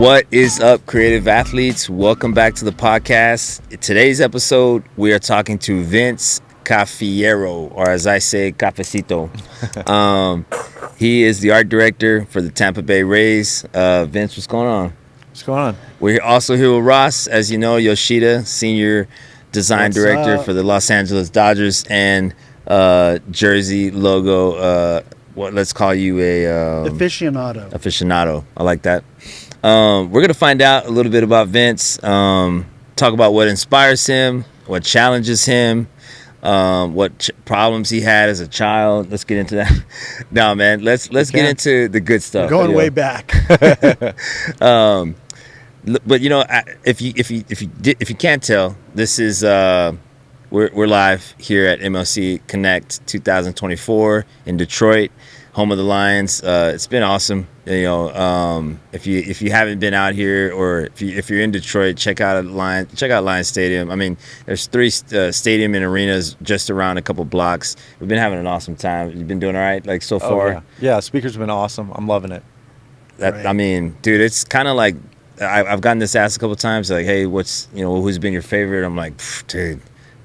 What is up, creative athletes? Welcome back to the podcast. In today's episode, we are talking to Vince Caffiero, or as I say, Cafecito. He is the art director for the Tampa Bay Rays. Vince, what's going on? What's going on? We're also here with Ross, as you know, Yoshida, senior design director for the Los Angeles Dodgers and jersey logo. Let's call you a aficionado. I like that. We're going to find out a little bit about Vince, talk about what inspires him, what challenges him, what problems he had as a child. Let's get into that. No, man, let's get into the good stuff. Going way back. But you know, if you can't tell, this is we're live here at MLC Connect 2024 in Detroit, home of the Lions. It's been awesome. You know, if you haven't been out here, or if you're in Detroit, check out Lions Stadium. I mean, there's 3 stadium and arenas just around a couple blocks. We've been having an awesome time. You've been doing all right, like so far. Yeah, speakers have been awesome. I'm loving it. I mean, dude, it's kind of like I've gotten this asked a couple times, like, hey, who's been your favorite? I'm like, dude,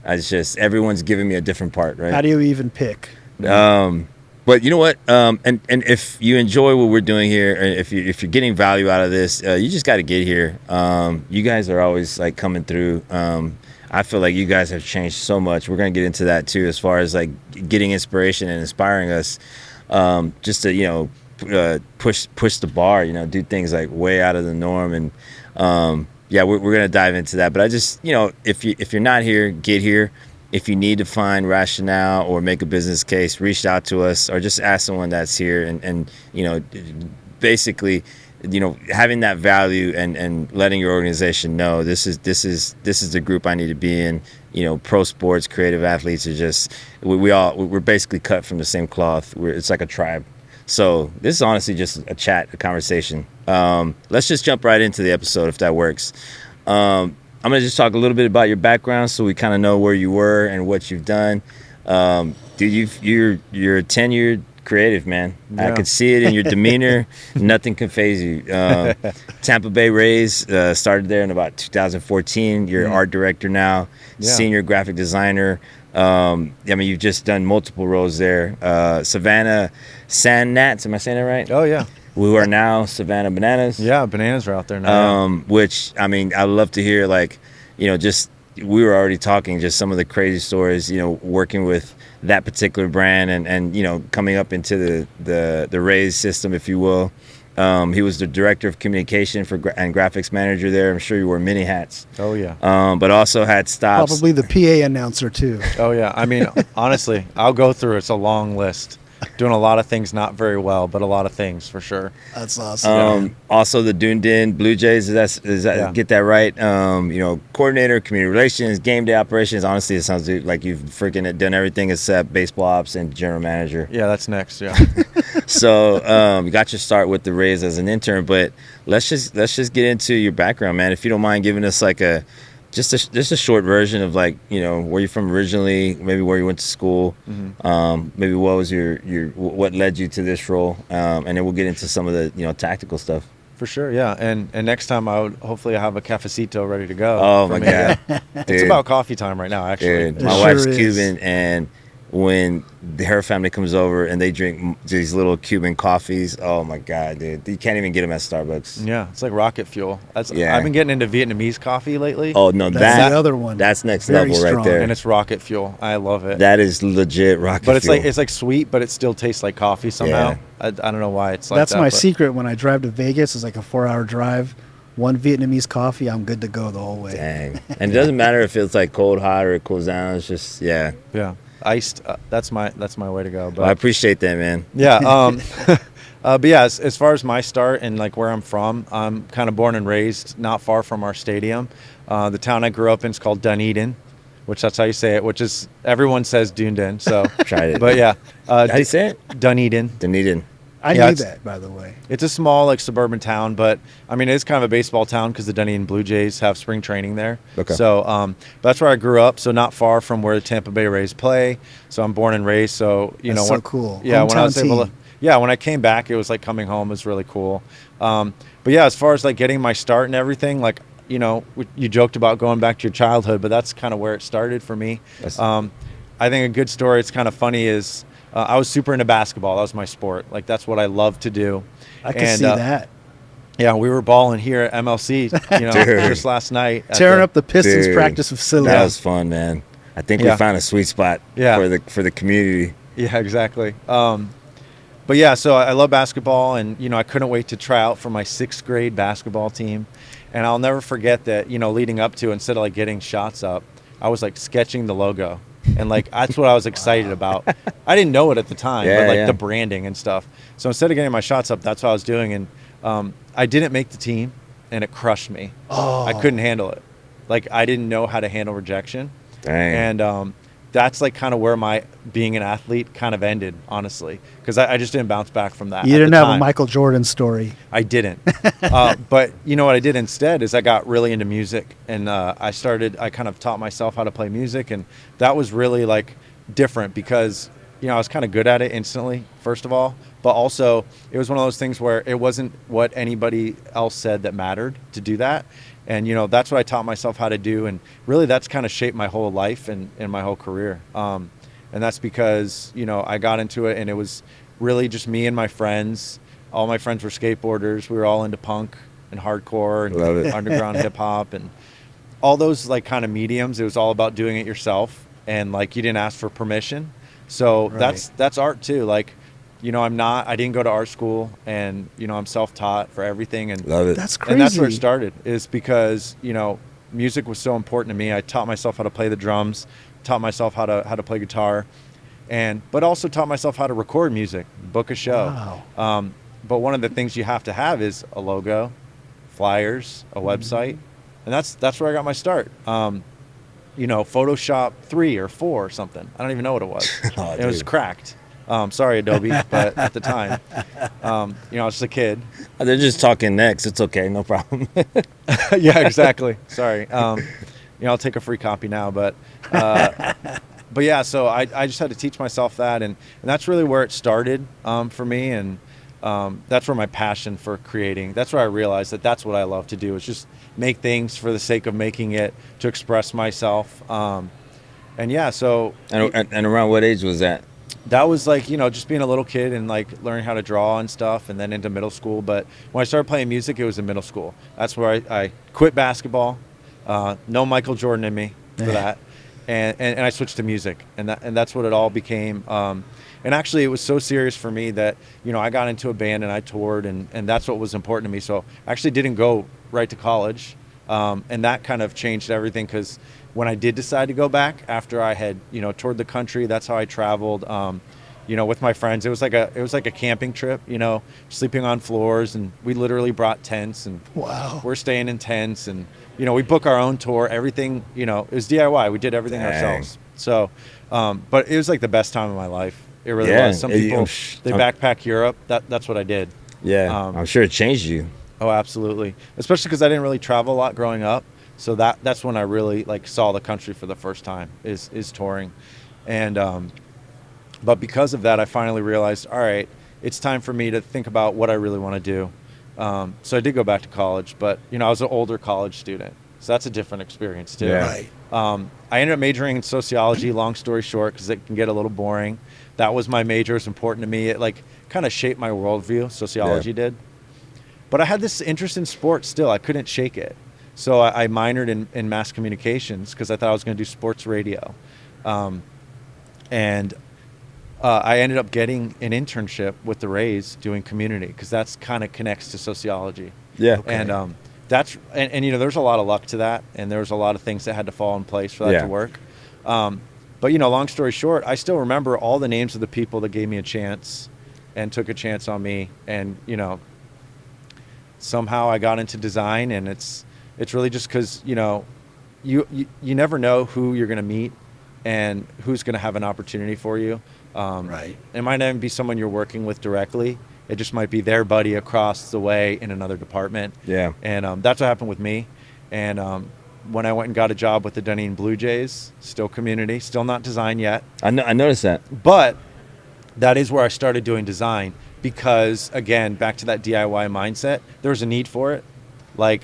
it's just everyone's giving me a different part, right? How do you even pick? But you know what? And if you enjoy what we're doing here, and if you're getting value out of this, you just got to get here. You guys are always like coming through. I feel like you guys have changed so much. We're gonna get into that too, as far as like getting inspiration and inspiring us, just to push the bar. Do things like way out of the norm. And we're gonna dive into that. But I just if you're not here, get here. If you need to find rationale or make a business case, reach out to us or just ask someone that's here. And basically, having that value and letting your organization know this is the group I need to be in. Pro sports, creative athletes are just we're basically cut from the same cloth. It's like a tribe. So this is honestly just a conversation. Let's just jump right into the episode if that works. I'm going to just talk a little bit about your background so we kind of know where you were and what you've done. Dude, you're a tenured creative, man. Yeah. I could see it in your demeanor. Nothing can faze you. Tampa Bay Rays, started there in about 2014. You're art director now, senior graphic designer. You've just done multiple roles there. Savannah Sand-Nats, am I saying that right? Oh, yeah. Who are now Savannah Bananas. Yeah, Bananas are out there now. Which, I mean, I'd love to hear, just we were already talking just some of the crazy stories, working with that particular brand and coming up into the Rays system, if you will. He was the director of communication and graphics manager there. I'm sure you wore many hats. Oh, yeah. But also had stops. Probably the PA announcer, too. Oh, yeah. I mean, honestly, I'll go through. It's a long list. Doing a lot of things not very well, but a lot of things for sure. That's awesome. Also the Dunedin Blue Jays, get that right? Coordinator, community relations, game day operations. Honestly, it sounds like you've freaking done everything except baseball ops and general manager. Yeah, that's next. Yeah. So you got your start with the Rays as an intern, but let's just get into your background, man. If you don't mind giving us like just a short version of where you're from originally, maybe where you went to school, maybe what was what led you to this role, and then we'll get into some of the tactical stuff. For sure, yeah. And next time I would hopefully have a cafecito ready to go. Oh my God, it's about coffee time right now, actually. Dude, my wife's Cuban, and when her family comes over and they drink these little Cuban coffees, oh my God, dude, you can't even get them at Starbucks. Yeah, it's like rocket fuel. I've been getting into Vietnamese coffee lately. Oh no, that's the other one. That's next Very level strong. right there. And it's rocket fuel. I love it. That is legit rocket fuel. But it's like sweet, but it still tastes like coffee somehow. Yeah. I don't know why it's like that. That's my secret when I drive to Vegas. It's like a 4-hour drive. One Vietnamese coffee, I'm good to go the whole way. Dang. And it doesn't matter if it's like cold, hot, or it cools down. It's just yeah. Iced, that's my way to go. But I appreciate that, man. Yeah. But yeah, as far as my start and like where I'm from, I'm kind of born and raised not far from our stadium. The town I grew up in is called Dunedin, which that's how you say it. Which is everyone says Dunedin. So tried it. But yeah, how do you say it? Dunedin. I knew that, by the way. It's a small, suburban town, but, I mean, it's kind of a baseball town because the Dunedin Blue Jays have spring training there. Okay. So that's where I grew up, so not far from where the Tampa Bay Rays play. So I'm born and raised, so, That's so cool. Yeah, Hometown when I was able to... yeah, when I came back, it was like coming home was really cool. But yeah, as far as like getting my start and everything, like, you know, you joked about going back to your childhood, but that's kind of where it started for me. I think a good story, it's kind of funny, is I was super into basketball. That was my sport. Like, that's what I love to do. I can see that. Yeah, we were balling here at MLC, you know, just last night. Tearing up the Pistons practice facility. That was fun, man. I think we found a sweet spot for the community. Yeah, exactly. But yeah, so I love basketball, and, you know, I couldn't wait to try out for my 6th grade basketball team. And I'll never forget that, you know, leading up to, instead of like getting shots up, I was like sketching the logo. And like, that's what I was excited about. I didn't know it at the time, but like the branding and stuff. So instead of getting my shots up, that's what I was doing. And I didn't make the team, and it crushed me. I couldn't handle it. Like, I didn't know how to handle rejection. Dang. And that's like kind of where my being an athlete kind of ended, honestly, because I just didn't bounce back from that. You didn't have a Michael Jordan story. I didn't. But you know what I did instead is I got really into music, and I kind of taught myself how to play music, and that was really like different because, you know, I was kind of good at it instantly, first of all, but also it was one of those things where it wasn't what anybody else said that mattered to do that. And, you know, that's what I taught myself how to do. And really that's kind of shaped my whole life and my whole career. And that's because, you know, I got into it, and it was really just me and my friends. All my friends were skateboarders. We were all into punk and hardcore and underground hip hop and all those like kind of mediums. It was all about doing it yourself. And like, you didn't ask for permission. So that's art too. Like, you know, I didn't go to art school, and, you know, I'm self-taught for everything. And love it. That's crazy. And that's where it started, is because, you know, music was so important to me. I taught myself how to play the drums, taught myself how to play guitar, but also taught myself how to record music, book a show. Wow. But one of the things you have to have is a logo, flyers, a website. And that's where I got my start. You know, Photoshop 3 or 4 or something. I don't even know what it was. It was cracked. Sorry, Adobe, but at the time, you know, I was just a kid. They're just talking next. It's okay, no problem. Yeah, exactly. Sorry. You know, I'll take a free copy now, but yeah. So I just had to teach myself that, and that's really where it started for me, and that's where my passion for creating. That's where I realized that that's what I love to do, is just make things for the sake of making it, to express myself. And yeah, so and around what age was that? That was like, you know, just being a little kid and like learning how to draw and stuff, and then into middle school. But when I started playing music, it was in middle school. That's where I quit basketball. No Michael Jordan in me for that. And I switched to music, and that's what it all became. And actually, it was so serious for me that, you know, I got into a band and I toured, and that's what was important to me. So I actually didn't go right to college. And that kind of changed everything, because when I did decide to go back after I had, you know, toured the country, that's how I traveled, you know, with my friends. It was like a camping trip, you know, sleeping on floors, and we literally brought tents, and we're staying in tents, and, you know, we book our own tour, everything, you know, it was DIY. We did everything ourselves. So, but it was like the best time of my life. It really was. Some people, they backpack Europe. That's what I did. Yeah. I'm sure it changed you. Oh, absolutely. Especially because I didn't really travel a lot growing up. So that's when I really like saw the country for the first time, is touring. And but because of that, I finally realized, all right, it's time for me to think about what I really want to do. So I did go back to college, but, you know, I was an older college student. So that's a different experience too. Yeah. Right. I ended up majoring in sociology, long story short, because it can get a little boring. That was my major. It's important to me. It like kind of shaped my worldview. Sociology did. But I had this interest in sports still. I couldn't shake it. So I minored in mass communications, because I thought I was going to do sports radio. And I ended up getting an internship with the Rays doing community, because that's kind of connects to sociology. Yeah. Okay. And and you know, there's a lot of luck to that, and there was a lot of things that had to fall in place for that to work. But, you know, long story short, I still remember all the names of the people that gave me a chance and took a chance on me. And, you know, somehow I got into design, and it's really just because, you know, you never know who you're going to meet and who's going to have an opportunity for you. Right. It might not even be someone you're working with directly. It just might be their buddy across the way in another department. Yeah. And that's what happened with me. And when I went and got a job with the Dunedin Blue Jays, still community, still not design yet. I noticed that. But that is where I started doing design because, again, back to that DIY mindset, there was a need for it. Like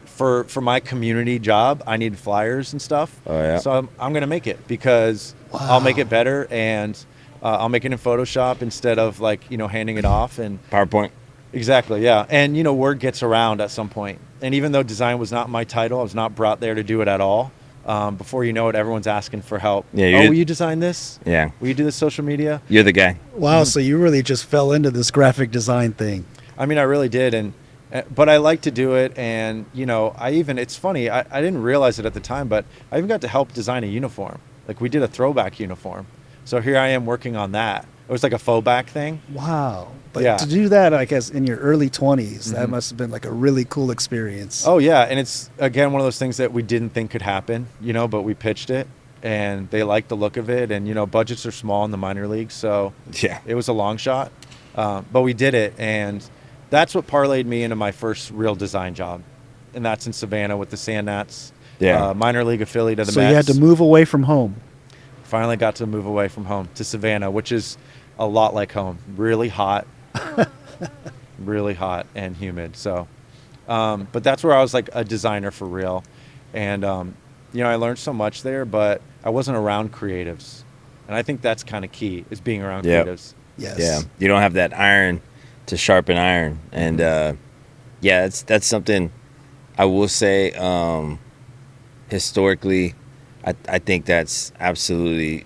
for my community job, I needed flyers and stuff. Oh, yeah. So I'm going to make it because I'll make it better, and I'll make it in Photoshop instead of handing it off. And PowerPoint. exactly, yeah. And word gets around at some point. And even though design was not my title, I was not brought there to do it at all. Before you know it, everyone's asking for help. Yeah, will you design this? Yeah. Will you do this social media? You're the guy. Wow, so you really just fell into this graphic design thing. I mean, I really did, but I like to do it, and it's funny, I didn't realize it at the time, but I even got to help design a uniform. Like, we did a throwback uniform, so here I am working on that. It was like a faux back thing. Wow. But Yeah. to do that, I guess, in your early 20s, that must have been like a really cool experience. Oh yeah, and it's again one of those things that we didn't think could happen, but we pitched it, and they liked the look of it, and budgets are small in the minor leagues, so Yeah. it was a long shot, but we did it, and that's what parlayed me into my first real design job, and that's in Savannah with the Sand Gnats, minor league affiliate of the So Mets. you had to move away from home. Finally got to move away from home to Savannah, which is a lot like home. Really hot, really hot and humid. So, but that's where I was like a designer for real, and I learned so much there. But I wasn't around creatives, and I think that's kind of key, is being around creatives. Yes. Yeah, you don't have that iron to sharpen iron, and that's something I will say. Historically, I think that's absolutely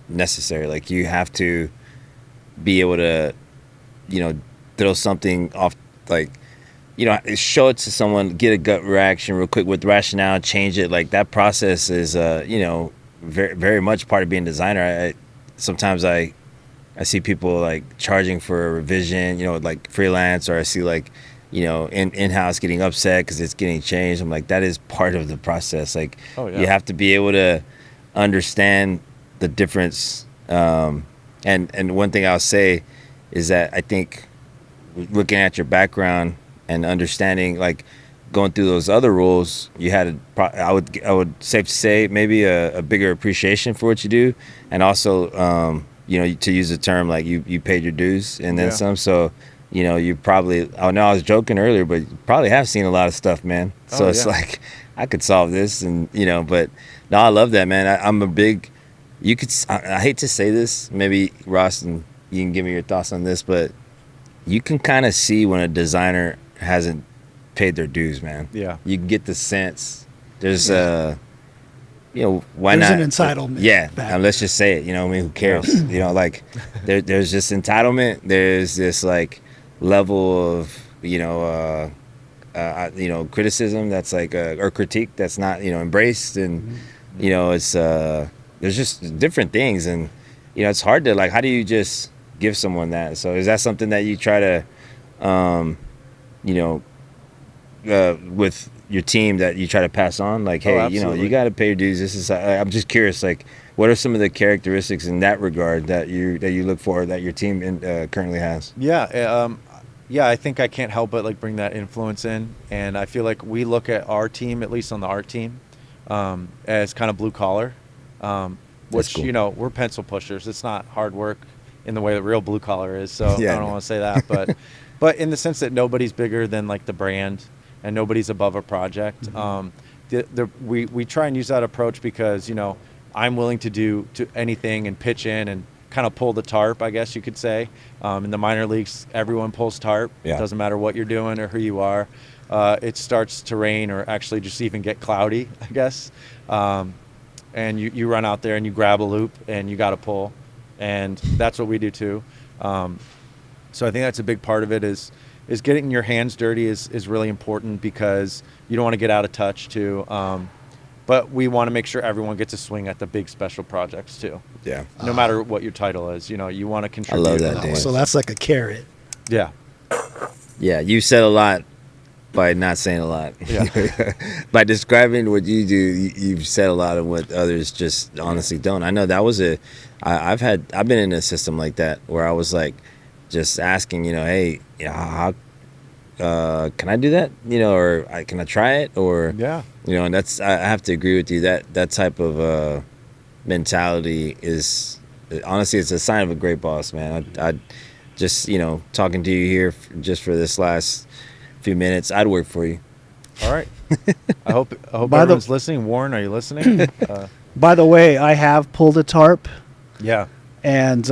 necessary. Like, you have to be able to, throw something off, like, show it to someone, get a gut reaction real quick with rationale, change it. Like, that process is, very, very much part of being a designer. Sometimes I see people like charging for a revision, like freelance, or I see like, in-house getting upset because it's getting changed. I'm like, that is part of the process. Like, you have to be able to understand the difference. And one thing I'll say is that I think looking at your background and understanding, like, going through those other roles, you had I would safe to say maybe a bigger appreciation for what you do, and also to use the term, like, you paid your dues and then some. So you probably, I know I was joking earlier, but you probably have seen a lot of stuff, man. So it's like, I could solve this, and but no, I love that, man. I'm a big, I hate to say this, maybe Ross, and you can give me your thoughts on this, but you can kind of see when a designer hasn't paid their dues, man. Yeah. You can get the sense. There's why There's not? an entitlement. Yeah, factor. and let's just say it. I mean, who cares? Like, there's just entitlement. There's this like level of criticism that's like or critique that's not embraced, and it's there's just different things, and it's hard to, like, how do you just give someone that? So is that something that you try to with your team, that you try to pass on, like, hey, you got to pay your dues? This is, I'm just curious, like, what are some of the characteristics in that regard that you look for that your team currently has? I think I can't help but like bring that influence in, and I feel like we look at our team, at least on the art team, as kind of blue collar, which cool. We're pencil pushers. It's not hard work in the way that real blue collar is. So I don't want to say that, but in the sense that nobody's bigger than like the brand, and nobody's above a project. We try and use that approach because I'm willing to do anything and pitch in and kind of pull the tarp, I guess you could say. In the minor leagues, everyone pulls tarp. Yeah. It doesn't matter what you're doing or who you are. It starts to rain or actually just even get cloudy, I guess. And you run out there and you grab a loop and you got to pull. And that's what we do too. So I think that's a big part of it is getting your hands dirty is really important, because you don't want to get out of touch too. But we want to make sure everyone gets a swing at the big special projects too. Yeah. No matter what your title is, you want to contribute. I love that, Dan. So that's like a carrot. Yeah. Yeah, you said a lot by not saying a lot. Yeah. By describing what you do, you've said a lot of what others just honestly don't. I know that was I've been in a system like that where I was like just asking, hey, how can I do that? Or can I try it? Or and that's, I have to agree with you, that type of mentality is honestly, it's a sign of a great boss, man. I just, talking to you here just for this last few minutes, I'd work for you. All right. I hope By the- everyone's listening. Warren, are you listening? By the way, I have pulled a tarp, Yeah. and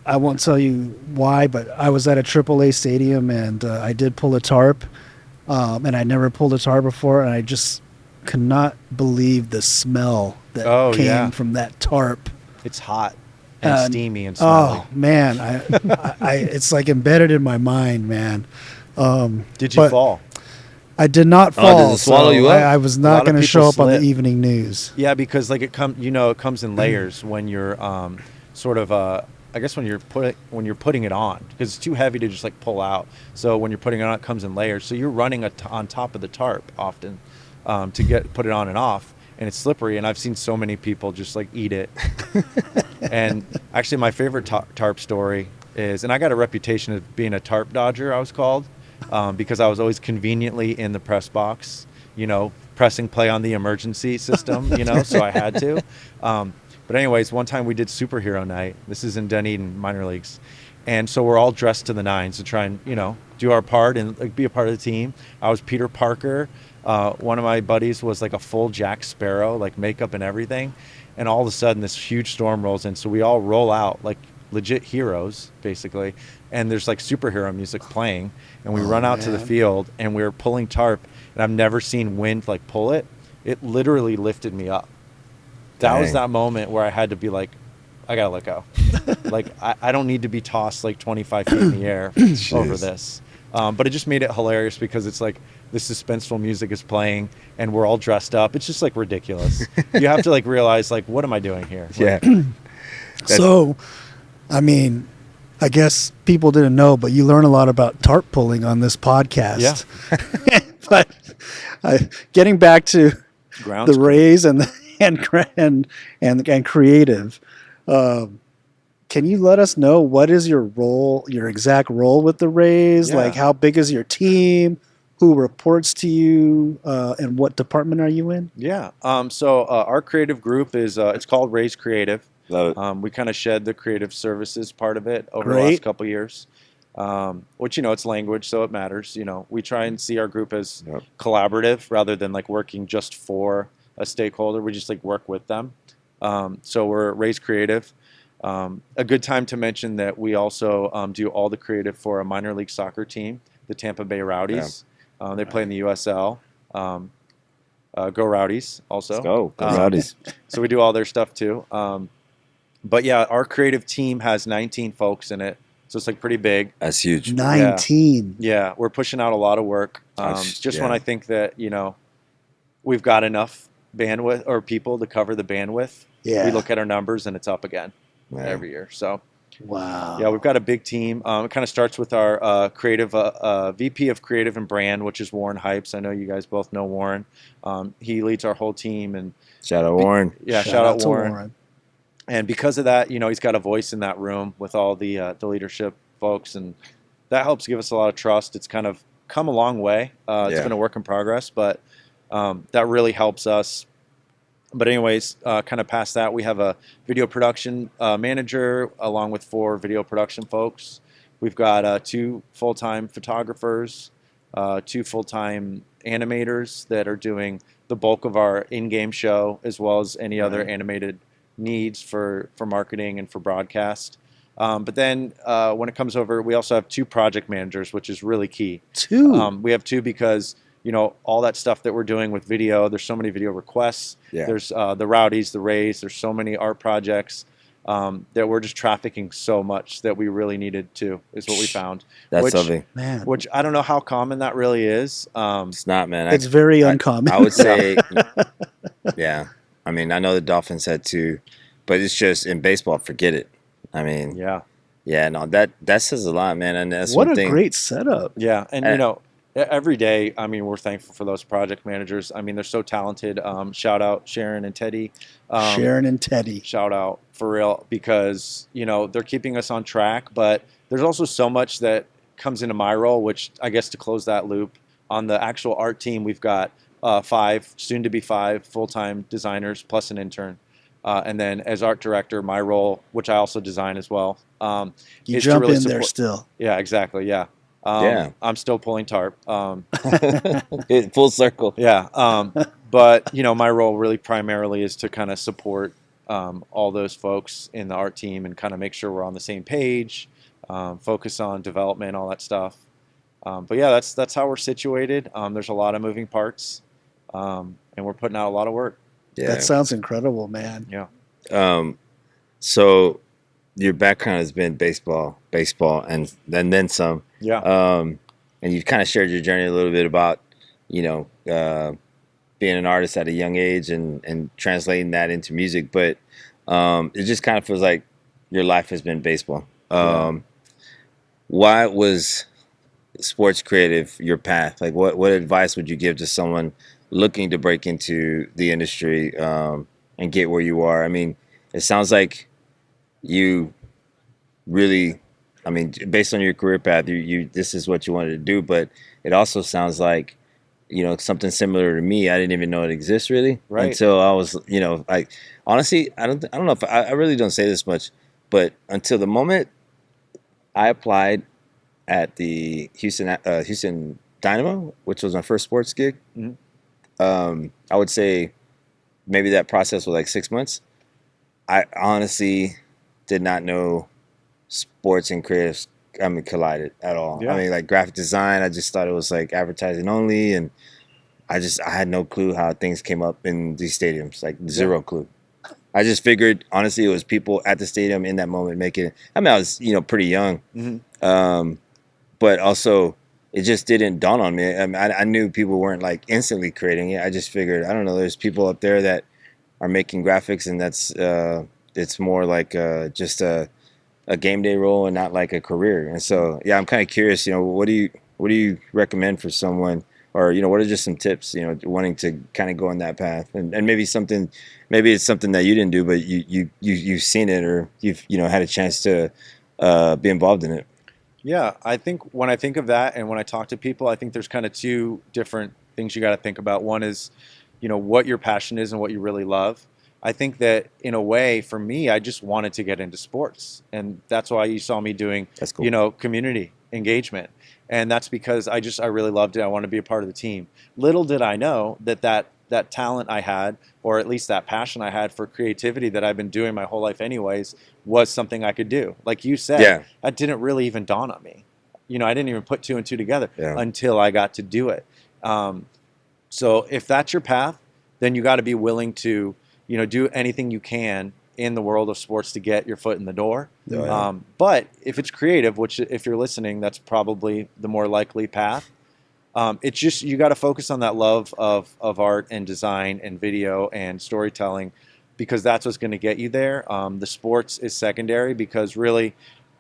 I won't tell you why, but I was at a AAA stadium, and I did pull a tarp, and I never pulled a tarp before, and I just could not believe the smell that came from that tarp. It's hot and steamy and Oh smelly. man, I it's like embedded in my mind, man. Did you fall? I did not fall. Did it swallow you up? I was A not lot of going to people show up on the slip. evening news. Yeah, because like it comes in layers when you're sort of I guess when you're putting it on, because it's too heavy to just like pull out. So when you're putting it on, it comes in layers. So you're running on top of the tarp often to put it on and off, and it's slippery. And I've seen so many people just like eat it. And actually, my favorite tarp story is, and I got a reputation of being a tarp dodger, I was called, because I was always conveniently in the press box, pressing play on the emergency system, so I had to. But anyways, one time we did superhero night. This is in Dunedin minor leagues. And so we're all dressed to the nines to try and, do our part and like be a part of the team. I was Peter Parker. One of my buddies was like a full Jack Sparrow, like makeup and everything. And all of a sudden this huge storm rolls in. So we all roll out like legit heroes, basically. And there's like superhero music playing. And we run out to the field and we're pulling tarp. And I've never seen wind like pull it. It literally lifted me up. That was that moment where I had to be like, I gotta let go. Like I don't need to be tossed like 25 feet in the air over this. But it just made it hilarious because it's like the suspenseful music is playing and we're all dressed up. It's just like ridiculous. You have to like realize like, what am I doing here? Like, Yeah. So, I mean, I guess people didn't know, but you learn a lot about tarp pulling on this podcast. Yeah. But getting back to Grounds the Rays and creative, can you let us know what is your role, your exact role with the Rays? Yeah. Like, how big is your team? Who reports to you? And what department are you in? Yeah. So our creative group is it's called Rays Creative. Love it. We kind of shed the creative services part of it over the Great. last couple of years, which it's language, so it matters. We try and see our group as collaborative rather than like working just for a stakeholder. We just like work with them. So we're Rays Creative. A good time to mention that we also do all the creative for a minor league soccer team, the Tampa Bay Rowdies. They play in the USL. Go Rowdies also. Let's go. Go Rowdies. So we do all their stuff too. But yeah, our creative team has 19 folks in it. So it's like pretty big. That's huge. 19. Yeah, we're pushing out a lot of work. Just when I think that, we've got enough bandwidth or people to cover the bandwidth, we look at our numbers and it's up again every year. So wow. yeah, we've got a big team. It kind of starts with our creative VP of Creative and Brand, which is Warren Hypes. I know you guys both know Warren. He leads our whole team. And Shout out Warren. Yeah, shout out to Warren. And because of that, he's got a voice in that room with all the leadership folks, and that helps give us a lot of trust. It's kind of come a long way. It's been a work in progress, but that really helps us. But anyways, kind of past that, we have a video production manager along with 4 video production folks. We've got 2 full-time photographers, 2 full-time animators that are doing the bulk of our in-game show, as well as any other animated needs for marketing and for broadcast. But then when it comes over, we also have 2 project managers, which is really key. 2? We have 2 because all that stuff that we're doing with video, there's so many video requests. There's the Rowdies, the Rays, there's so many art projects that we're just trafficking so much that we really needed to, is what we found. That's something. Man. Which I don't know how common that really is. It's not, man. It's very uncommon. I would say, yeah. I mean, I know the Dolphins had 2, but it's just in baseball, forget it. I mean, no, that says a lot, man. And that's what one a thing. great setup. Yeah, and every day, I mean, we're thankful for those project managers. I mean, they're so talented. Shout out Sharon and Teddy. Sharon and Teddy. Shout out for real, because they're keeping us on track. But there's also so much that comes into my role, which I guess to close that loop, on the actual art team, we've got 5, soon to be 5 full-time designers plus an intern. And then as art director, my role, which I also design as well, You is to jump really in there support. still. Yeah, exactly. Yeah. Yeah. I'm still pulling tarp. Full circle. Yeah. But, my role really primarily is to kind of support all those folks in the art team and kind of make sure we're on the same page, focus on development, all that stuff. But yeah, that's how we're situated. There's a lot of moving parts, and we're putting out a lot of work. Yeah. That sounds incredible, man. Yeah. So your background has been baseball, and then some. Yeah. And you've kind of shared your journey a little bit about, being an artist at a young age and translating that into music. But it just kind of feels like your life has been baseball. Why was sports creative your path? Like, what advice would you give to someone looking to break into the industry and get where you are? I mean, it sounds like you really, I mean, based on your career path, you this is what you wanted to do, but it also sounds like, something similar to me. I didn't even know it exists really until I was, like, honestly, I don't know if I really don't say this much, but until the moment I applied at the Houston Dynamo, which was my first sports gig, I would say maybe that process was like 6 months. I honestly did not know sports and creative, collided at all. Yeah. I mean, like graphic design, I just thought it was like advertising only, and I had no clue how things came up in these stadiums, like zero clue. I just figured, honestly, it was people at the stadium in that moment making it. I mean, I was, pretty young, but also it just didn't dawn on me. I mean, I knew people weren't like instantly creating it. I just figured, I don't know, there's people up there that are making graphics, and that's it's more like just a game day role and not like a career. And so, yeah, I'm kind of curious. What do you recommend for someone, or what are just some tips? Wanting to kind of go on that path, and maybe it's something that you didn't do, but you've seen it, or you've had a chance to be involved in it. Yeah, I think when I think of that and when I talk to people, I think there's kind of two different things you got to think about. One is, what your passion is and what you really love. I think that in a way, for me, I just wanted to get into sports, and that's why you saw me doing, That's cool. Community engagement, and that's because I really loved it. I wanted to be a part of the team. Little did I know that talent I had, or at least that passion I had for creativity that I've been doing my whole life anyways, was something I could do. Like you said, that didn't really even dawn on me. I didn't even put two and two together until I got to do it. So if that's your path, then you got to be willing to, do anything you can in the world of sports to get your foot in the door. But if it's creative, which if you're listening, that's probably the more likely path. It's just, you got to focus on that love of art and design and video and storytelling, because that's what's going to get you there. The sports is secondary, because really,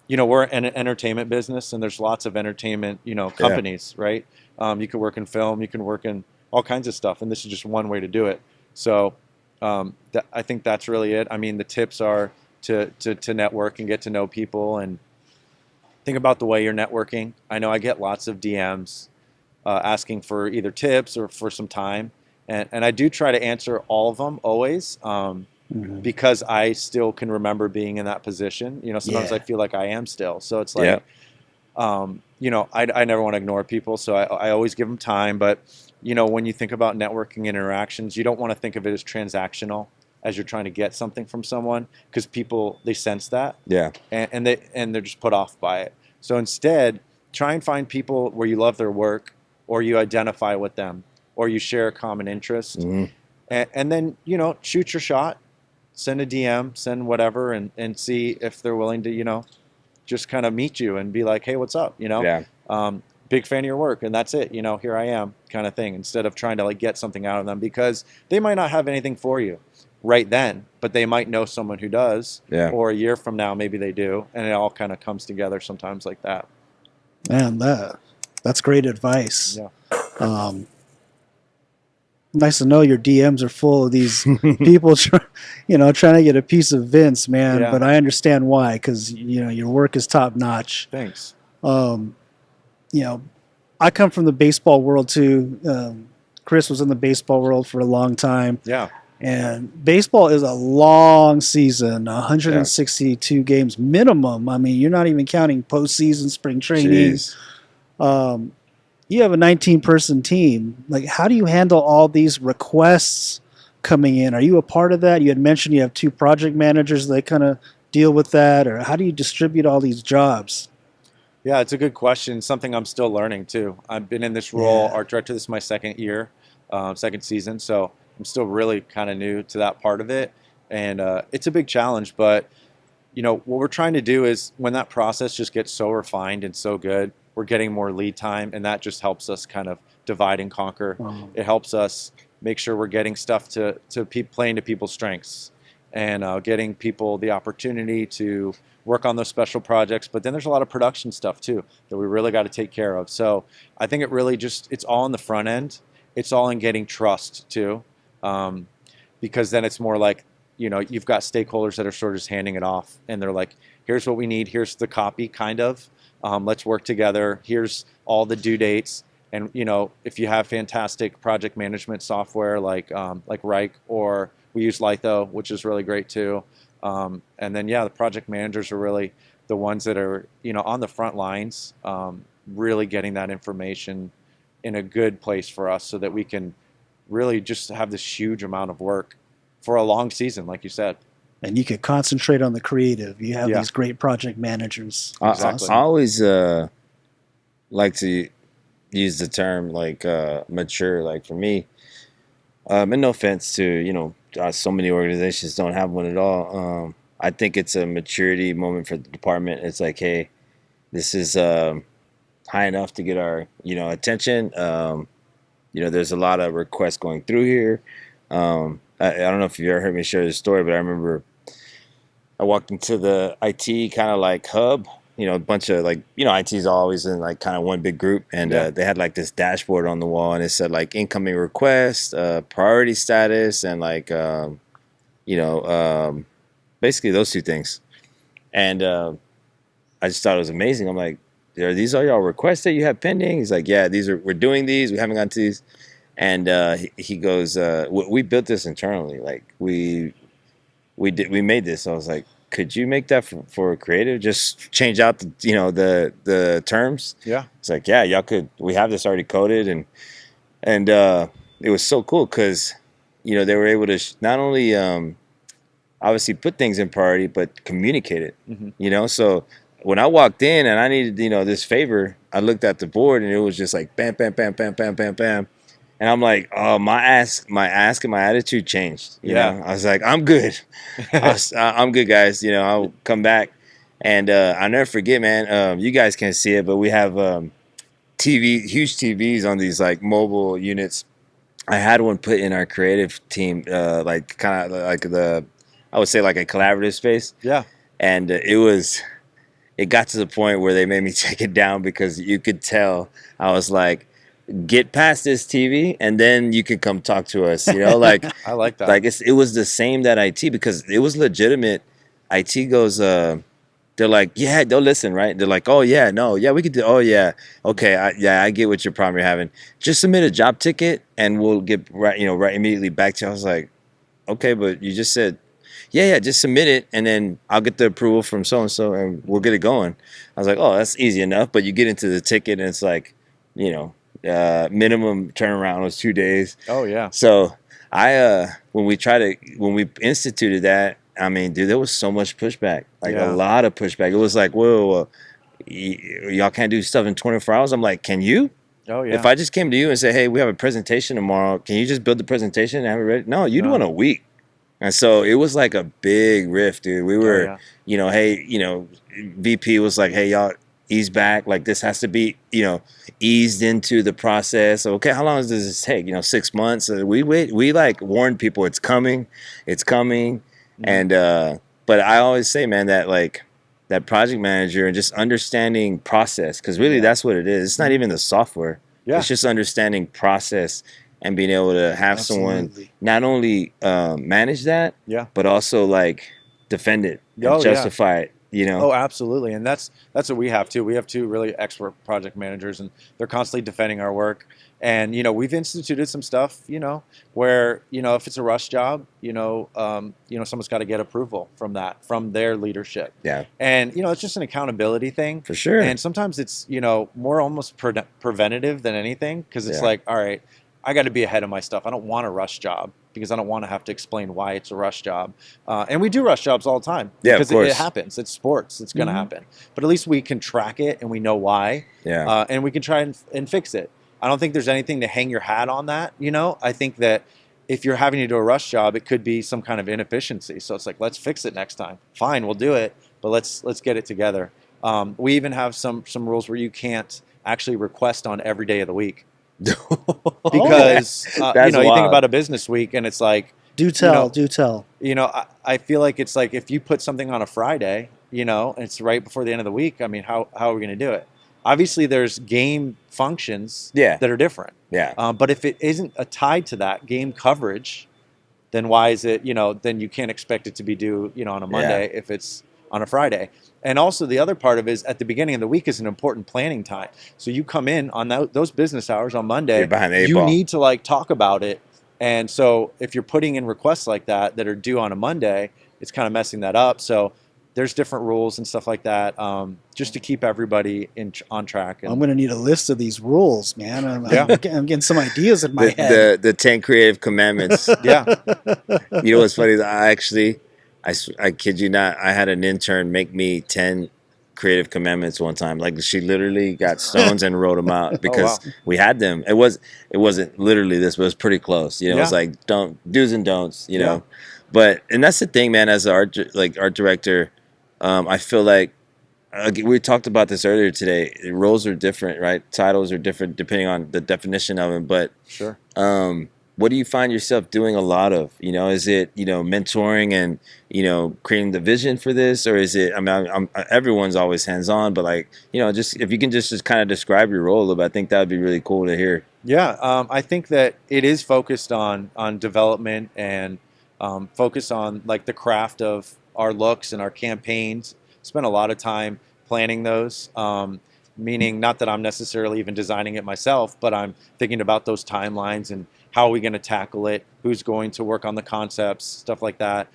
we're an entertainment business, and there's lots of entertainment, companies, right? You can work in film, you can work in all kinds of stuff, and this is just one way to do it. So I think that's really it. I mean, the tips are to network and get to know people, and think about the way you're networking. I know I get lots of DMs asking for either tips or for some time, and I do try to answer all of them always, because I still can remember being in that position. Sometimes I feel like I am still. So it's like, I never want to ignore people, so I always give them time. But when you think about networking and interactions, you don't want to think of it as transactional, as you're trying to get something from someone, because people, they sense that, and they're just put off by it. So instead, try and find people where you love their work, or you identify with them, or you share a common interest, and then shoot your shot, send a DM, send whatever, and see if they're willing to just kind of meet you and be like, hey, what's up? Big fan of your work, and that's it. Here I am, kind of thing. Instead of trying to like get something out of them, because they might not have anything for you right then, but they might know someone who does. Or a year from now, maybe they do, and it all kind of comes together sometimes like that. Man, that's great advice. Yeah. Nice to know your DMs are full of these people, trying to get a piece of Vince, man. Yeah. But I understand why, because your work is top notch. Thanks. I come from the baseball world too. Chris was in the baseball world for a long time. Yeah. And baseball is a long season, Yeah. 162 games minimum. I mean, you're not even counting postseason, spring training. Jeez. Um, you have a 19-person team. Like, how do you handle all these requests coming in? Are you a part of that? You had mentioned you have 2 project managers that kind of deal with that, or how do you distribute all these jobs? Yeah, it's a good question. Something I'm still learning too. I've been in this role, Yeah. art director. This is my second year, second season, so I'm still really kind of new to that part of it, and it's a big challenge. But what we're trying to do is when that process just gets so refined and so good, we're getting more lead time, and that just helps us kind of divide and conquer. It helps us make sure we're getting stuff playing to people's strengths, and getting people the opportunity to work on those special projects. But then there's a lot of production stuff too that we really got to take care of. So I think it really it's all on the front end. It's all in getting trust too, because then it's more like, you've got stakeholders that are sort of just handing it off, and they're like, here's what we need, here's the copy, kind of. Let's work together. Here's all the due dates. And if you have fantastic project management software like Reich, or we use Litho, which is really great too. And then the project managers are really the ones that are on the front lines, really getting that information in a good place for us, so that we can really just have this huge amount of work for a long season, like you said. And you could concentrate on the creative. You have Yeah. these great project managers. Exactly. I always like to use the term like mature. Like for me, and no offense to so many organizations don't have one at all. I think it's a maturity moment for the department. It's like, hey, this is high enough to get our attention. There's a lot of requests going through here. I don't know if you've ever heard me share this story, but I remember I walked into the IT kind of like hub, a bunch of like, IT is always in like kind of one big group. And they had like this dashboard on the wall, and it said like incoming request, priority status, and like, basically those 2 things. And I just thought it was amazing. I'm like, are these all y'all requests that you have pending? He's like, yeah, we're doing these. We haven't gotten to these. And he goes, we built this internally. Like we made this. So I was like, could you make that for creative? Just change out the terms. Yeah. It's like, yeah, y'all could. We have this already coded, and it was so cool because they were able to not only obviously put things in priority, but communicate it. Mm-hmm. So when I walked in and I needed this favor, I looked at the board and it was just like bam, bam, bam, bam, bam, bam, bam. And I'm like, oh, my ask and my attitude changed. I was like, I'm good. I'm good, guys. I'll come back. And I'll never forget, man. You guys can't see it, but we have huge TVs on these like mobile units. I had one put in our creative team, like kind of like I would say like a collaborative space. Yeah. And it got to the point where they made me take it down because you could tell I was like, get past this TV and then you can come talk to us. Like I like that. like it was the same that IT, because it was legitimate. IT goes, they're like, yeah, they'll listen, right? They're like, oh yeah, no, yeah, we could do. Oh yeah, okay, I get what your problem you're having. Just submit a job ticket and we'll get right immediately back to you. I was like, okay, but you just said, yeah, just submit it and then I'll get the approval from so and so and we'll get it going. I was like, oh, that's easy enough. But you get into the ticket and it's like, minimum turnaround was 2 days. Oh yeah. So when we instituted that, I mean, dude, there was so much pushback, like a lot of pushback. It was like, whoa, y'all can't do stuff in 24 hours. I'm like, can you? Oh yeah. If I just came to you and said, hey, we have a presentation tomorrow, can you just build the presentation and have it ready? No, you do it in a week. And so it was like a big rift, dude. We were, hey, VP was like, hey, y'all ease back. Like this has to be, eased into the process. Okay, how long does this take? 6 months. We like warned people it's coming. Mm-hmm. And but I always say, man, that like that project manager and just understanding process, because really that's what it is. It's not even the software. Yeah. It's just understanding process and being able to have someone not only manage that, but also like defend it and justify it. you know? Oh, absolutely. And that's what we have too. We have two really expert project managers, and they're constantly defending our work. And we've instituted some stuff, where if it's a rush job, someone's got to get approval from their leadership. Yeah, And it's just an accountability thing. for sure. And sometimes it's more almost preventative than anything, because it's Yeah. like, all right, I got to be ahead of my stuff. I don't want a rush job because I don't want to have to explain why it's a rush job. And we do rush jobs all the time Yeah, of because course. it happens. It's sports. It's going to happen. But at least we can track it and we know why. Yeah. And we can try and fix it. I don't think there's anything to hang your hat on that. I think that if you're having to do a rush job, it could be some kind of inefficiency. So it's like, let's fix it next time. Fine, we'll do it, but let's get it together. We even have some rules where you can't actually request on every day of the week. Because you think about a business week and it's like, Do tell. I feel like it's like if you put something on a Friday, and it's right before the end of the week, I mean, how are we going to do it? Obviously there's game functions that are different. Yeah. But if it isn't tied to that game coverage, then why is it, then you can't expect it to be due, on a Monday if it's on a Friday. And also the other part of it is at the beginning of the week is an important planning time. So you come in on those business hours on Monday, You're behind the eight you ball. need to talk about it. And so if you're putting in requests like that are due on a Monday, it's kind of messing that up. So there's different rules and stuff like that, just to keep everybody on track. And I'm going to need a list of these rules, man. I'm getting some ideas in my head. The 10 creative commandments. yeah, You know what's funny is I kid you not, I had an intern make me 10 creative commandments one time. Like she literally got stones and wrote them out because we had them. It wasn't literally this, but it was pretty close. It was like do's and don'ts, know. But and that's the thing, man, as an art director, I feel like we talked about this earlier today. Roles are different, right? Titles are different depending on the definition of them. But sure. What do you find yourself doing a lot of? Is it mentoring and creating the vision for this, or is it? I mean, everyone's always hands on, but just if you can just kind of describe your role a little bit, I think that would be really cool to hear. Yeah, I think that it is focused on development and focus on the craft of our looks and our campaigns. Spend a lot of time planning those. Meaning not that I'm necessarily even designing it myself, but I'm thinking about those timelines and how are we going to tackle it, who's going to work on the concepts, stuff like that.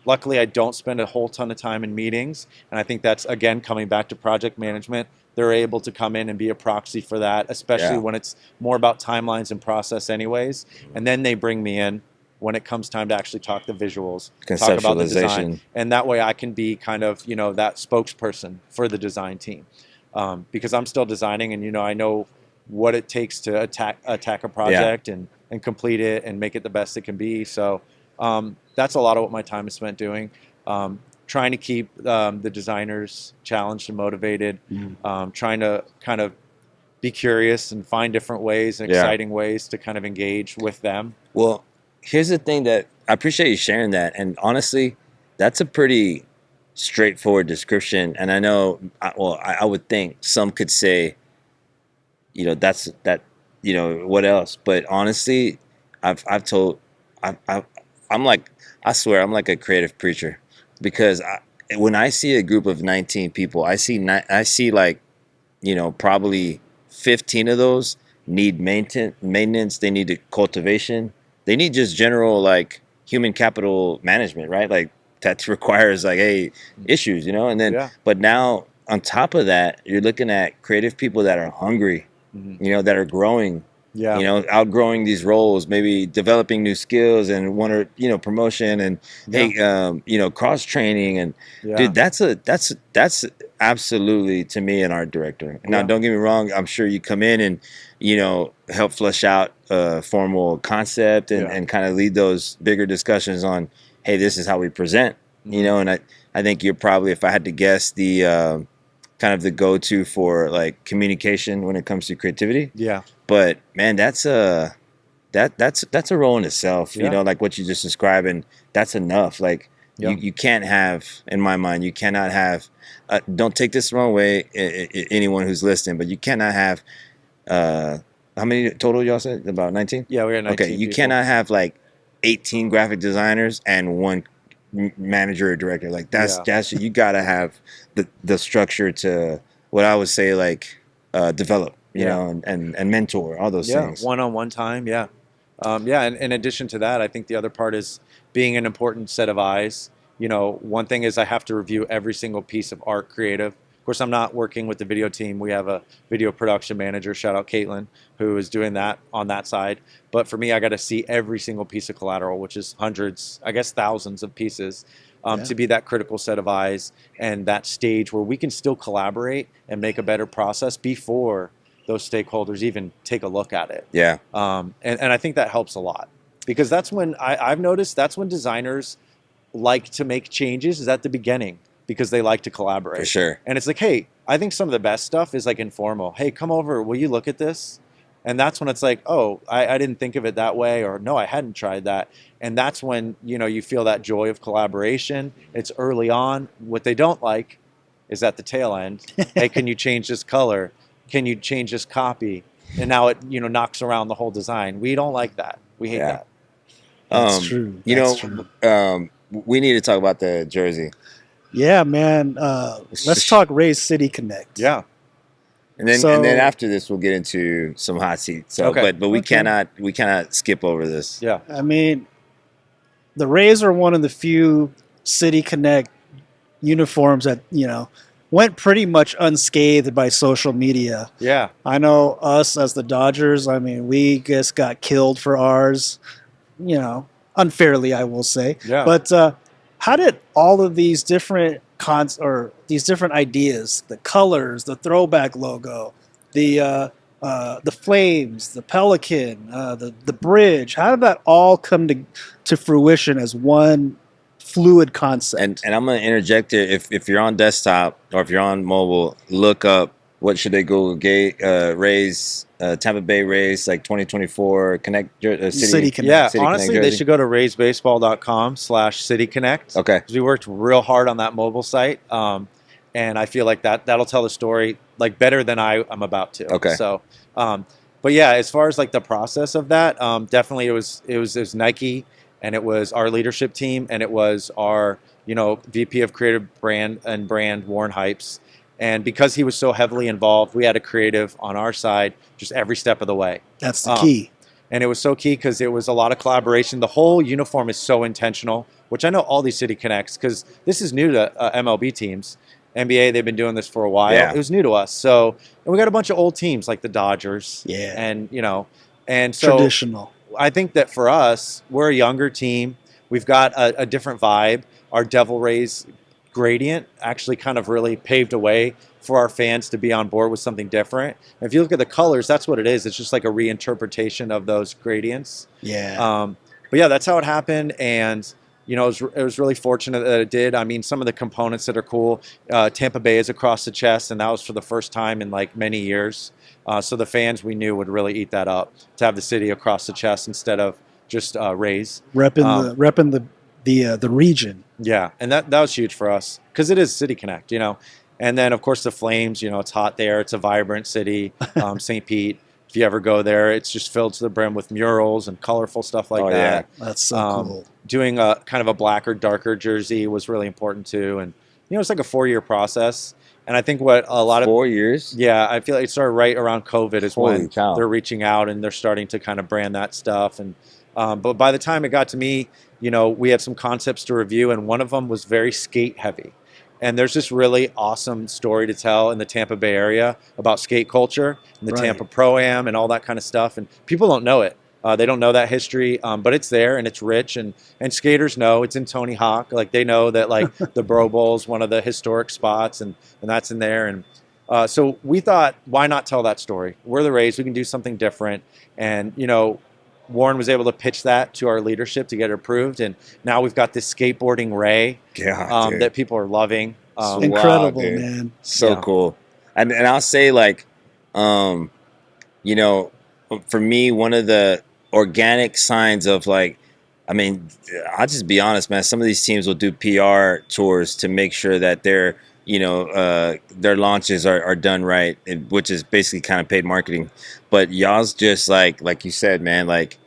Luckily, I don't spend a whole ton of time in meetings, and I think that's, again, coming back to project management. They're able to come in and be a proxy for that, especially when it's more about timelines and process anyways. And then they bring me in when it comes time to actually talk the visuals, talk about the design. And that way I can be kind of, that spokesperson for the design team. Because I'm still designing and, I know what it takes to attack a project and complete it and make it the best it can be. So that's a lot of what my time is spent doing. Trying to keep the designers challenged and motivated, trying to kind of be curious and find different ways and exciting ways to kind of engage with them. Well, here's the thing that I appreciate you sharing that. And honestly, that's a pretty straightforward description. And I know, I would think some could say, that's that, what else? But honestly, I'm like, I swear, I'm like a creative preacher because when I see a group of 19 people, I see like, probably 15 of those need maintenance. They need cultivation. They need just general like human capital management, right? Like that requires like, hey, issues, and then, but now on top of that, you're looking at creative people that are hungry, that are growing, outgrowing these roles, maybe developing new skills and promotion and cross training and dude, that's absolutely to me an art director. Now, don't get me wrong, I'm sure you come in and help flesh out a formal concept and kind of lead those bigger discussions on, hey, this is how we present, and I think you're probably, if I had to guess, the kind of the go-to for like communication when it comes to creativity. Yeah. But man, that's a role in itself, like what you just described, and that's enough. Like you can't have, in my mind, you cannot have, don't take this the wrong way, anyone who's listening, but you cannot have, how many total y'all said? About 19? Yeah, we got 19 Okay, you people. cannot have like 18 graphic designers and one manager or director. Like that's Yeah. that's you got to have the structure to what I would say like develop, you Yeah. know, and mentor all those Yeah, things. one-on-one time. Yeah, yeah. And in addition to that, I think the other part is being an important set of eyes. You know, one thing is I have to review every single piece of art creative. Of course, I'm not working with the video team. We have a video production manager, shout out Caitlin, who is doing that on that side. But for me, I got to see every single piece of collateral, which is hundreds, I guess thousands of pieces, Yeah. to be that critical set of eyes and that stage where we can still collaborate and make a better process before those stakeholders even take a look at it. Yeah. And I think that helps a lot because that's when I've noticed that's when designers like to make changes is at the beginning because they like to collaborate. For sure. And it's like, hey, I think some of the best stuff is like informal. Hey, come over. Will you look at this? And that's when it's like, oh, I didn't think of it that way, or no, I hadn't tried that. And that's when, you know, you feel that joy of collaboration. It's early on. What they don't like is at the tail end. Hey, can you change this color? Can you change this copy? And now it, you know, knocks around the whole design. We don't like that. We hate that. That's true. You That's know, true. we need to talk about the jersey. Yeah, man. Let's talk Rays City Connect. Yeah. And then So- after this we'll get into some hot seats. So Okay. but we Okay. cannot skip over this. Yeah. I mean, the Rays are one of the few City Connect uniforms that, you know, went pretty much unscathed by social media. Yeah. I know us as the Dodgers, I mean, we just got killed for ours, you know, unfairly, I will say. Yeah. But how did all of these different these different ideas, the colors, the throwback logo, the flames, the pelican, the bridge, how did that all come to fruition as one fluid concept? And I'm gonna interject here. If you're on desktop or if you're on mobile, look up what should they go Rays, Tampa Bay Rays, like 2024 Connect City Connect. Yeah, City honestly, Connect they jersey. should go to raysbaseball.com/cityconnect. Okay. Because we worked real hard on that mobile site, and I feel like that'll tell the story like better than I'm about to. Okay. So, but yeah, as far as like the process of that, definitely it was Nike, and it was our leadership team, and it was our VP of Creative Brand Warren Hypes. And because he was so heavily involved, we had a creative on our side just every step of the way. That's the key. And it was so key because it was a lot of collaboration. The whole uniform is so intentional, which I know all these City Connects, because this is new to MLB teams. NBA, they've been doing this for a while. Yeah. It was new to us. So, and we got a bunch of old teams like the Dodgers. Yeah. And, and so Traditional. I think that for us, we're a younger team. We've got a different vibe. Our Devil Rays gradient actually kind of really paved a way for our fans to be on board with something different. And if you look at the colors, that's what it is. It's just like a reinterpretation of those gradients. Yeah. But yeah, that's how it happened. And, it was really fortunate that it did. I mean, some of the components that are cool, Tampa Bay is across the chest, and that was for the first time in like many years. So the fans we knew would really eat that up to have the city across the chest instead of just Rays. Repping the region. Yeah, and that was huge for us because it is City Connect, And then, of course, the Flames, it's hot there. It's a vibrant city, St. Pete. If you ever go there, it's just filled to the brim with murals and colorful stuff like that. Yeah. That's so cool. Doing a kind of a blacker, darker jersey was really important too. And, it's like a 4-year process. And I think what a lot of 4 years. Yeah, I feel like it started right around COVID is Holy when cow. they're reaching out and they're starting to kind of brand that stuff. And but by the time it got to me, we had some concepts to review, and one of them was very skate heavy. And there's this really awesome story to tell in the Tampa Bay area about skate culture and the Right. Tampa Pro-Am and all that kind of stuff. And people don't know it. They don't know that history, but it's there and it's rich. And skaters know it's in Tony Hawk. Like they know that like the Bro Bowl is one of the historic spots, and that's in there. And so we thought, why not tell that story? We're the Rays. We can do something different. And, Warren was able to pitch that to our leadership to get it approved. And now we've got this skateboarding Ray God, that people are loving. Incredible, dude. man. So Yeah. cool. And I'll say like, for me, one of the organic signs of like, I mean, I'll just be honest, man. Some of these teams will do PR tours to make sure that their launches are done right, which is basically kind of paid marketing. But y'all's just like you said, man, like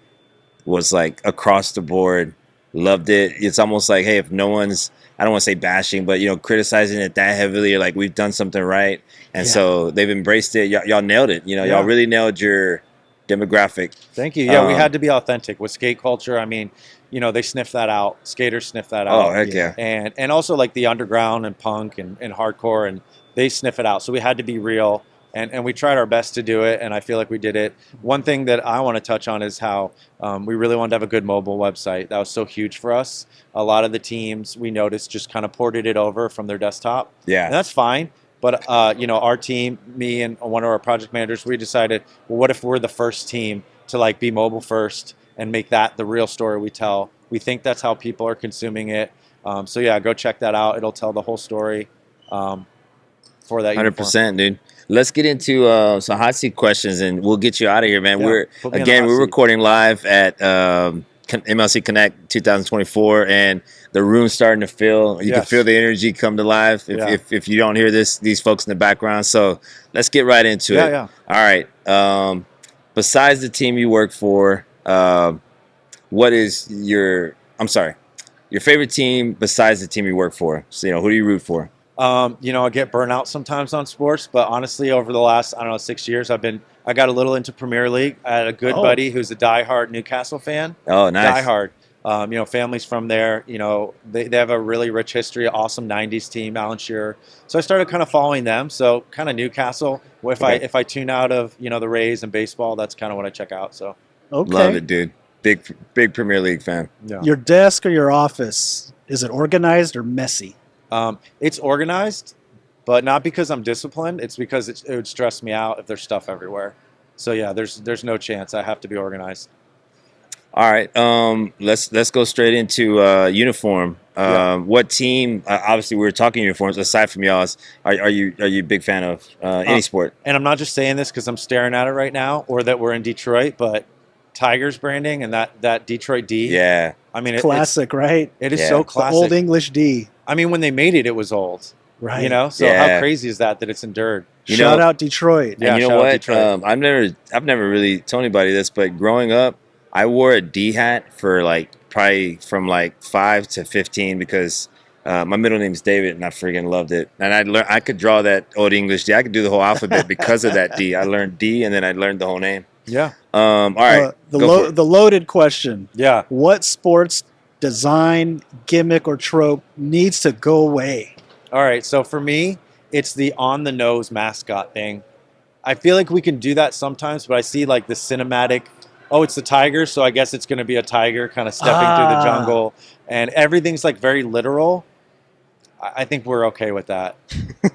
was like across the board, Loved it. It's almost like, hey, if no one's, I don't want to say bashing, but criticizing it that heavily, you're like, we've done something right, and Yeah. so they've embraced it. Y'all nailed it. Y'all Yeah. really nailed your demographic. Thank you. Yeah, we had to be authentic with skate culture. I mean, they sniff that out. Skaters sniff that Oh, out. heck yeah. And also like the underground and punk and hardcore, and they sniff it out. So we had to be real, and we tried our best to do it, and I feel like we did it. One thing that I want to touch on is how we really wanted to have a good mobile website. That was so huge for us. A lot of the teams we noticed just kind of ported it over from their desktop. Yeah. And that's fine. But our team, me and one of our project managers, we decided, well, what if we're the first team to like be mobile first and make that the real story we tell? We think that's how people are consuming it. So yeah, go check that out. It'll tell the whole story for that. 100%, dude. Let's get into some hot seat questions, and we'll get you out of here, man. Yeah, We're recording live at MLC Connect 2024, and the room's starting to fill. You can feel the energy come to life if you don't hear these folks in the background. So let's get right into it. Yeah. All right. Besides the team you work for, what is your favorite team besides the team you work for? So, who do you root for? I get burnout sometimes on sports, but honestly, over the last, 6 years, I got a little into Premier League. I had a good buddy who's a diehard Newcastle fan. Oh, nice. Diehard. Families from there, they have a really rich history, awesome 90s team, Alan Shearer. So I started kind of following them. So kind of Newcastle. If I tune out of, the Rays and baseball, that's kind of what I check out. So Love it, dude. Big Premier League fan. Yeah. Your desk or your office, is it organized or messy? It's organized, but not because I'm disciplined. It's because it would stress me out if there's stuff everywhere. So yeah, there's no chance. I have to be organized. All right, let's go straight into uniform. What team? Obviously, we were talking uniforms. Aside from y'all's, are you a big fan of any sport? And I'm not just saying this because I'm staring at it right now, or that we're in Detroit, but Tigers branding and that Detroit D. Yeah, I mean, Classic, right? It is so The classic. old English D. I mean, when they made it, it was old. Right. So how crazy is that it's endured? Shout out Detroit. Yeah, and you know what? I've never really told anybody this, but growing up, I wore a D hat for probably from 5 to 15 because my middle name's David and I freaking loved it. And I could draw that old English D. I could do the whole alphabet because of that D. I learned D and then I learned the whole name. Yeah. All right. The loaded question. Yeah. What sports design, gimmick, or trope needs to go away? All right. So for me, it's the on the nose mascot thing. I feel like we can do that sometimes, but I see the cinematic. Oh, it's the tiger, so I guess it's going to be a tiger kind of stepping through the jungle, and everything's very literal. I think we're okay with that.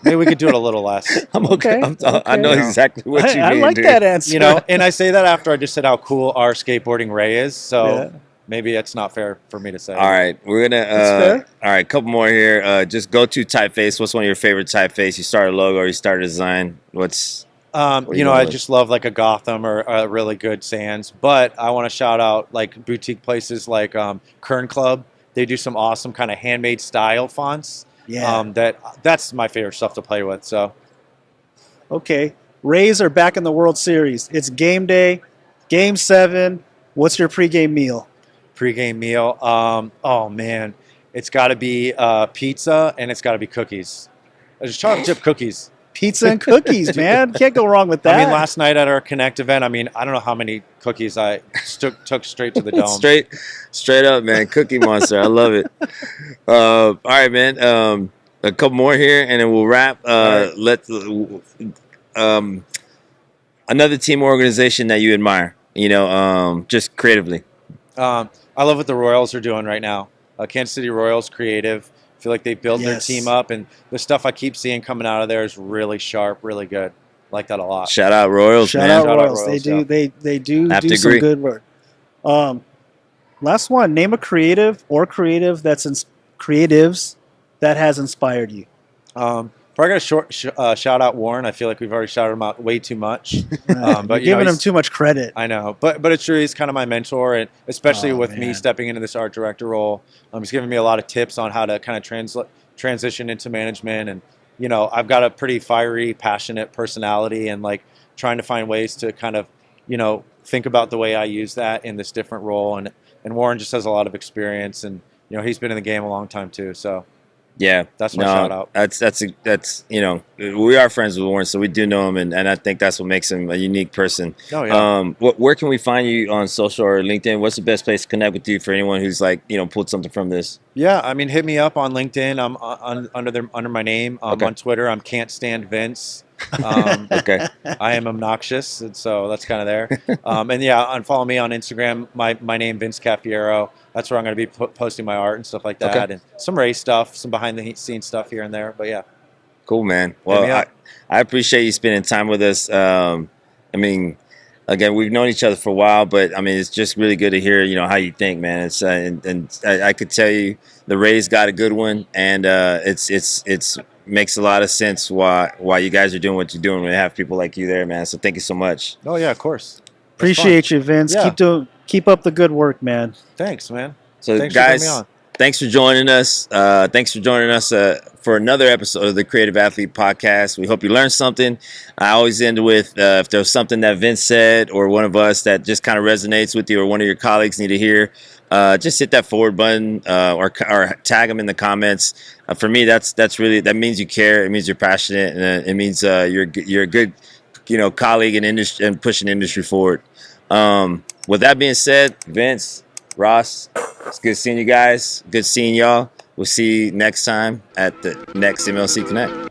Maybe we could do it a little less. I'm okay. I know exactly what you mean. I like dude. that answer. And I say that after I just said how cool our skateboarding Ray is. So maybe it's not fair for me to say. All right, we're gonna. All right, couple more here. Just go to typeface. What's one of your favorite typeface? You start a logo or you start a design? What's I just love a Gotham or a really good Sands, but I want to shout out boutique places like Kern Club. They do some awesome kind of handmade style fonts. Yeah. That's my favorite stuff to play with. So, okay, Rays are back in the World Series. It's game day, Game 7. What's your pregame meal? Pre-game meal. Oh man, it's got to be pizza and it's got to be cookies. There's chocolate chip cookies. Pizza and cookies, man. Can't go wrong with that. I mean, last night at our Connect event, I don't know how many cookies I took straight to the dome. straight up, man. Cookie Monster. I love it. All right, man. A couple more here, and then we'll wrap. Right. Another team or organization that you admire, just creatively. I love what the Royals are doing right now. Kansas City Royals, creative. I feel like they build their team up, and the stuff I keep seeing coming out of there is really sharp, really good. Like that a lot. Shout out Royals, man. Shout out Royals. They do some good work. Last one. Name a creative or creatives that has inspired you. Probably got to shout out Warren. I feel like we've already shouted him out way too much. But you're giving him too much credit. I know, but it's true. He's kind of my mentor, and especially with me stepping into this art director role, he's giving me a lot of tips on how to kind of transition into management. And I've got a pretty fiery, passionate personality, and trying to find ways to kind of think about the way I use that in this different role. And and Warren just has a lot of experience, and he's been in the game a long time too. So Yeah, that's my shout out. That's we are friends with Warren, so we do know him, and I think that's what makes him a unique person. Oh yeah. Where can we find you on social or LinkedIn? What's the best place to connect with you for anyone who's like pulled something from this? Yeah, I mean, hit me up on LinkedIn. I'm under my name. Okay. On Twitter, I'm Can't Stand Vince. Okay. I am obnoxious, and so that's kind of there. And yeah, follow me on Instagram. My name Vince Caffiero. That's where I'm going to be posting my art and stuff like that, Okay. and some race stuff, some behind the scenes stuff here and there. But yeah, Cool, man. Well, I appreciate you spending time with us. I mean, again, we've known each other for a while, but I mean, it's just really good to hear, how you think, man. It's and I could tell you the Rays got a good one, and it's makes a lot of sense why you guys are doing what you're doing when you have people like you there, man. So thank you so much. Oh yeah, of course. Appreciate you, Vince. Yeah. Keep up the good work, man. Thanks, man. So Thanks guys, for having me on. thanks for joining us. Thanks for joining us for another episode of the Creative Athlete Podcast. We hope you learned something. I always end with if there's something that Vince said or one of us that just kind of resonates with you or one of your colleagues need to hear, just hit that forward button or tag them in the comments. For me, that means you care. It means you're passionate, and it means you're a good colleague in industry and pushing industry forward. With that being said, Vince, Ross, it's good seeing you guys. Good seeing y'all. We'll see you next time at the next MLC Connect.